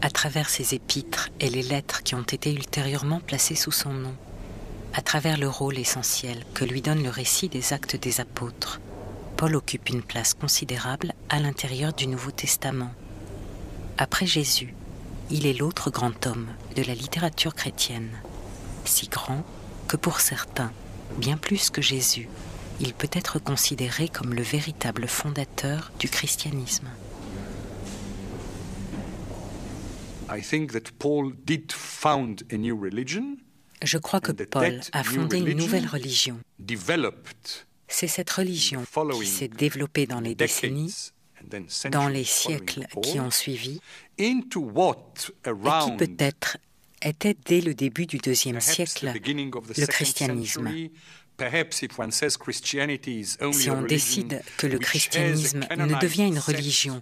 à travers ses épîtres et les lettres qui ont été ultérieurement placées sous son nom, à travers le rôle essentiel que lui donne le récit des Actes des Apôtres, Paul occupe une place considérable à l'intérieur du Nouveau Testament. Après Jésus, il est l'autre grand homme de la littérature chrétienne, si grand que pour certains, bien plus que Jésus, il peut être considéré comme le véritable fondateur du christianisme. Je crois que Paul a fondé une nouvelle religion. C'est cette religion qui s'est développée dans les décennies, dans les siècles qui ont suivi, et qui peut-être était dès le début du IIe siècle le christianisme. Si on décide que le christianisme ne devient une religion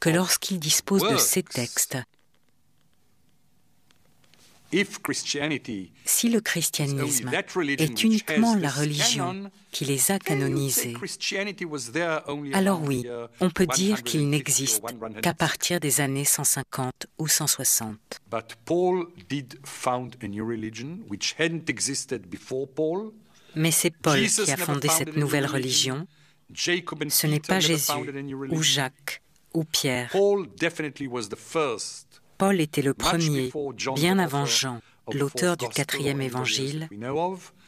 que lorsqu'il dispose de ces textes, si le christianisme est uniquement la religion qui les a canonisés, alors oui, on peut dire qu'il n'existe qu'à partir des années 150 ou 160. Mais c'est Paul qui a fondé cette nouvelle religion. Ce n'est pas Jésus, ou Jacques, ou Pierre. Paul était le premier, bien avant Jean, l'auteur du 4e évangile,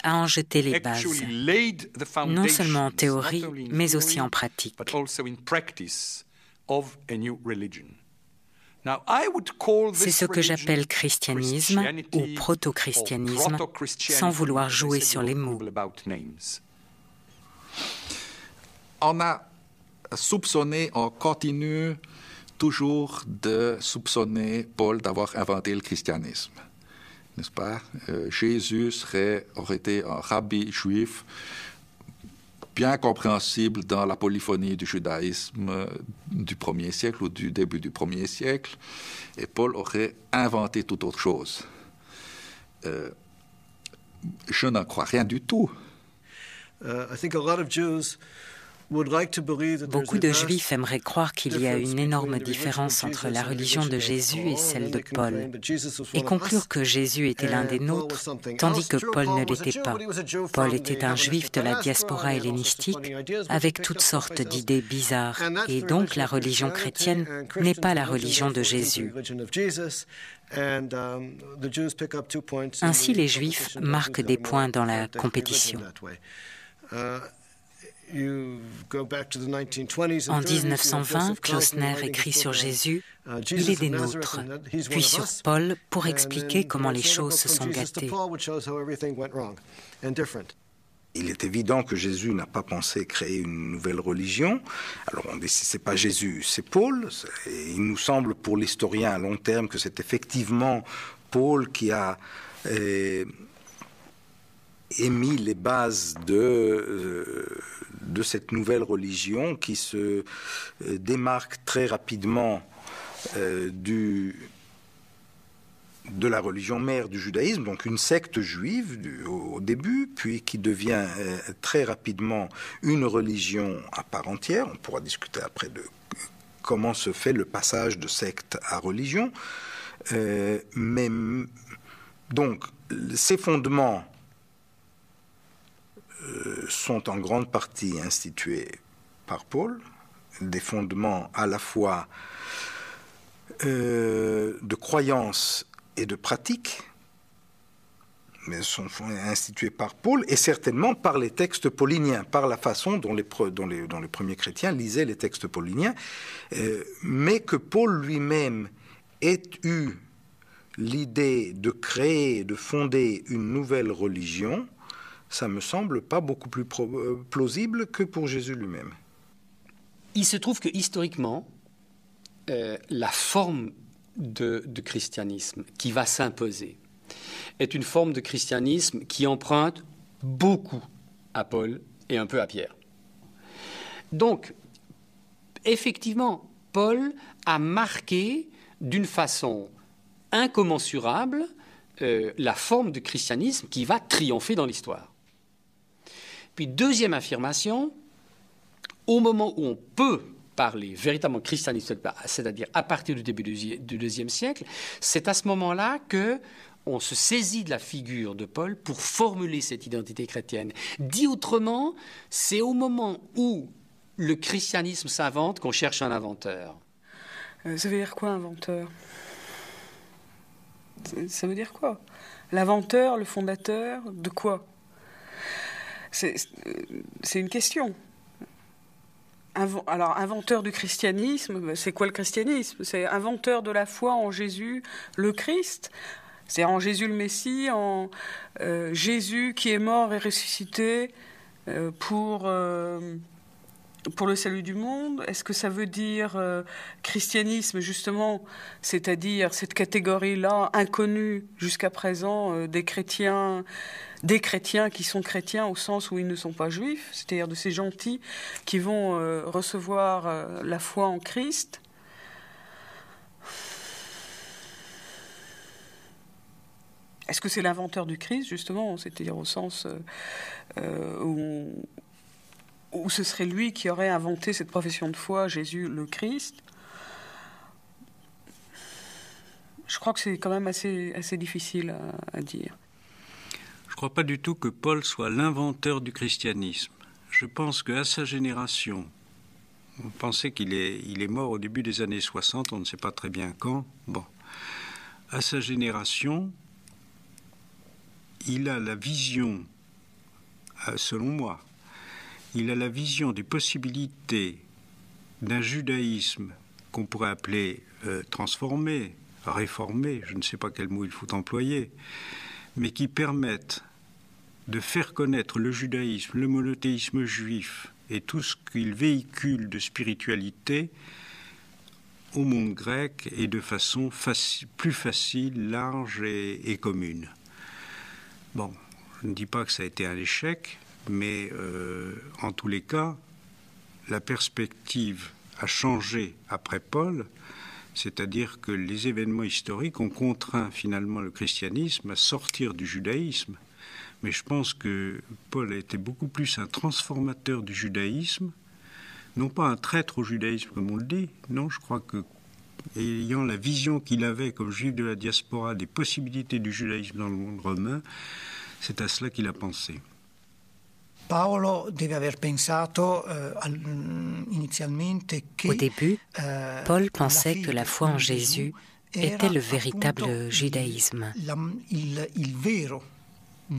à en jeter les bases, non seulement en théorie, mais aussi en pratique. C'est ce que j'appelle christianisme ou proto-christianisme, sans vouloir jouer sur les mots. On a soupçonné, on continue toujours de soupçonner Paul d'avoir inventé le christianisme, n'est-ce pas? Jésus aurait été un rabbi juif bien compréhensible dans la polyphonie du judaïsme du 1er siècle ou du début du 1er siècle, et Paul aurait inventé toute autre chose. Je n'en crois rien du tout. Beaucoup de Juifs aimeraient croire qu'il y a une énorme différence entre la religion de Jésus et celle de Paul, et conclure que Jésus était l'un des nôtres, tandis que Paul ne l'était pas. Paul était un Juif de la diaspora hellénistique, avec toutes sortes d'idées bizarres, et donc la religion chrétienne n'est pas la religion de Jésus. Ainsi, les Juifs marquent des points dans la compétition. En 1920, Klausner écrit sur Jésus « Il est des nôtres », puis sur Paul pour expliquer comment les choses se sont gâtées. Il est évident que Jésus n'a pas pensé créer une nouvelle religion. Alors on dit si ce n'est pas Jésus, c'est Paul. Et il nous semble pour l'historien à long terme que c'est effectivement Paul qui a émis les bases de cette nouvelle religion qui se démarque très rapidement de la religion mère du judaïsme, donc une secte juive au début, puis qui devient très rapidement une religion à part entière. On pourra discuter après de comment se fait le passage de secte à religion. Mais donc, ces fondements sont en grande partie institués par Paul, des fondements à la fois de croyance et de pratique, mais sont institués par Paul et certainement par les textes pauliniens, par la façon dont les premiers chrétiens lisaient les textes pauliniens, mais que Paul lui-même ait eu l'idée de créer, de fonder une nouvelle religion, ça me semble pas beaucoup plus plausible que pour Jésus lui-même. Il se trouve que historiquement, la forme de christianisme qui va s'imposer est une forme de christianisme qui emprunte beaucoup à Paul et un peu à Pierre. Donc, effectivement, Paul a marqué d'une façon incommensurable la forme de christianisme qui va triompher dans l'histoire. Puis, deuxième affirmation, au moment où on peut parler véritablement christianisme, c'est-à-dire à partir du début du IIe siècle, c'est à ce moment-là que on se saisit de la figure de Paul pour formuler cette identité chrétienne. Dit autrement, c'est au moment où le christianisme s'invente qu'on cherche un inventeur. Ça veut dire quoi, inventeur? Ça veut dire quoi? L'inventeur, le fondateur, de quoi? C'est une question. Alors, inventeur du christianisme, c'est quoi le christianisme? C'est inventeur de la foi en Jésus, le Christ. C'est en Jésus le Messie, en Jésus qui est mort et ressuscité pour le salut du monde. Est-ce que ça veut dire christianisme, justement, c'est-à-dire cette catégorie-là, inconnue jusqu'à présent, des chrétiens qui sont chrétiens au sens où ils ne sont pas juifs, c'est-à-dire de ces gentils qui vont recevoir la foi en Christ? Est-ce que c'est l'inventeur du Christ, justement, c'est-à-dire au sens où ce serait lui qui aurait inventé cette profession de foi, Jésus le Christ? Je crois que c'est quand même assez difficile à dire. Je ne crois pas du tout que Paul soit l'inventeur du christianisme. Je pense qu'à sa génération, on pensait qu'il est mort au début des années 60, on ne sait pas très bien quand. Bon, à sa génération, il a la vision, selon moi, il a la vision des possibilités d'un judaïsme qu'on pourrait appeler transformé, réformé, je ne sais pas quel mot il faut employer, mais qui permettent de faire connaître le judaïsme, le monothéisme juif et tout ce qu'il véhicule de spiritualité au monde grec et de façon plus facile, large et commune. Bon, je ne dis pas que ça a été un échec, mais en tous les cas, la perspective a changé après Paul, c'est-à-dire que les événements historiques ont contraint finalement le christianisme à sortir du judaïsme. Mais je pense que Paul a été beaucoup plus un transformateur du judaïsme, non pas un traître au judaïsme comme on le dit, non, je crois que ayant la vision qu'il avait comme juif de la diaspora des possibilités du judaïsme dans le monde romain, c'est à cela qu'il a pensé. Paolo deve aver pensato inizialmente che Au début, Paul pensait que la foi en Jésus était le véritable judaïsme. Il vero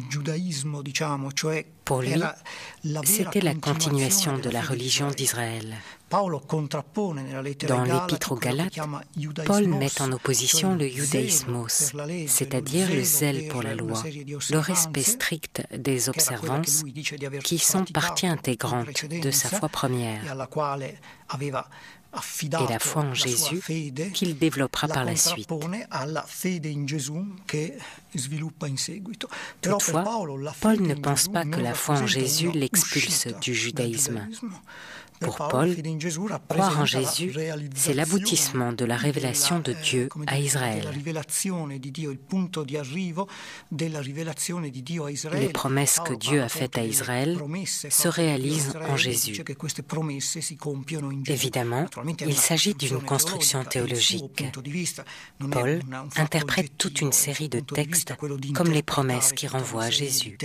giudaismo, diciamo, cioè Pour lui, c'était la continuation de la religion d'Israël. Dans l'Épître aux Galates, Paul met en opposition le judaïsmos, c'est-à-dire le zèle pour la loi, le respect strict des observances qui sont partie intégrante de sa foi première, et la foi en Jésus qu'il développera par la suite. Toutefois, Paul ne pense pas que la foi en Jésus l'expulse du judaïsme. Pour Paul, croire en Jésus, c'est l'aboutissement de la révélation de Dieu à Israël. Les promesses que Dieu a faites à Israël se réalisent en Jésus. Évidemment, il s'agit d'une construction théologique. Paul interprète toute une série de textes comme les promesses qui renvoient à Jésus.